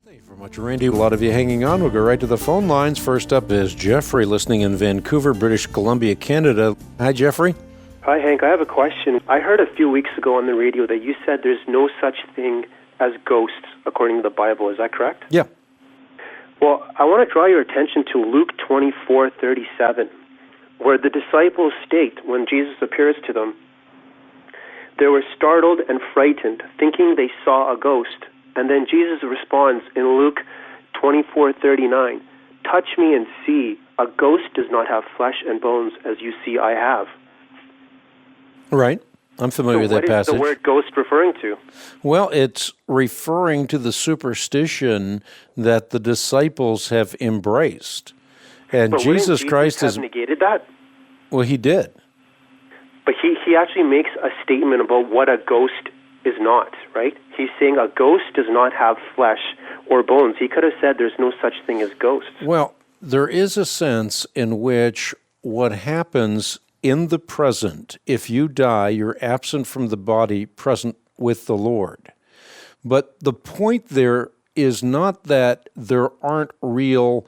Thank you very much, Randy. A lot of you hanging on. We'll go right to the phone lines. First up is Jeffrey, listening in Vancouver, British Columbia, Canada. Hi, Jeffrey. Hi, Hank. I have a question. I heard a few weeks ago on the radio that you said there's no such thing as ghosts, according to the Bible. Is that correct? Yeah. Well, I want to draw your attention to Luke 24:37, where the disciples state, when Jesus appears to them, they were startled and frightened, thinking they saw a ghost. And then Jesus responds in Luke 24:39, "Touch me and see. A ghost does not have flesh and bones, as you see I have." Right. I'm familiar with that passage. What is the word ghost referring to? Well, it's referring to the superstition that the disciples have embraced. And But Jesus Christ has negated that? Well, he did. But he actually makes a statement about what a ghost is not, right? He's saying a ghost does not have flesh or bones. He could have said there's no such thing as ghosts. Well, there is a sense in which what happens in the present, if you die, you're absent from the body, present with the Lord. But the point there is not that there aren't real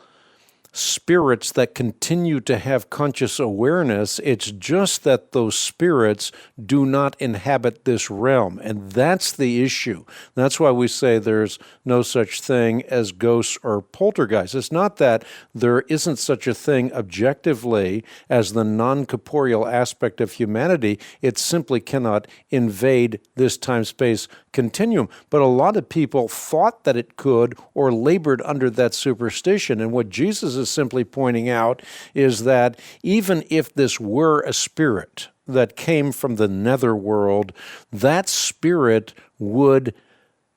spirits that continue to have conscious awareness. It's just that those spirits do not inhabit this realm. And that's the issue. That's why we say there's no such thing as ghosts or poltergeists. It's not that there isn't such a thing objectively as the non-corporeal aspect of humanity. It simply cannot invade this time-space continuum. But a lot of people thought that it could or labored under that superstition. And what Jesus is simply pointing out is that even if this were a spirit that came from the netherworld, that spirit would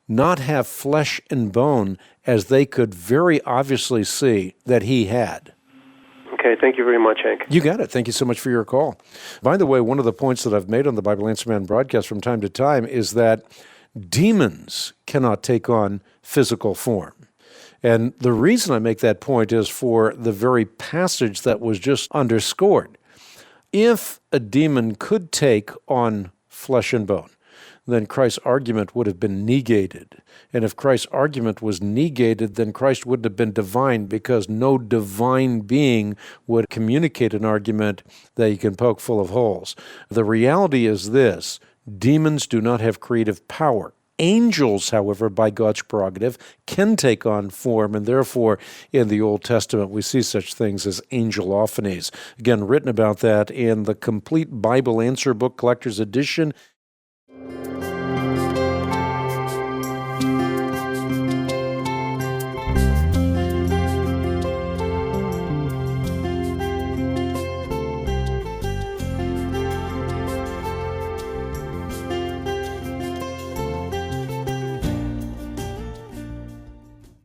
not have flesh and bone, as they could very obviously see that he had. Okay, thank you very much, Hank. You got it. Thank you so much for your call. By the way, one of the points that I've made on the Bible Answer Man broadcast from time to time is that demons cannot take on physical form. And the reason I make that point is for the very passage that was just underscored. If a demon could take on flesh and bone, then Christ's argument would have been negated. And if Christ's argument was negated, then Christ wouldn't have been divine, because no divine being would communicate an argument that you can poke full of holes. The reality is this: demons do not have creative power. Angels, however, by God's prerogative, can take on form, and therefore in the Old Testament we see such things as angelophanies. Again, written about that in the Complete Bible Answer Book Collector's Edition.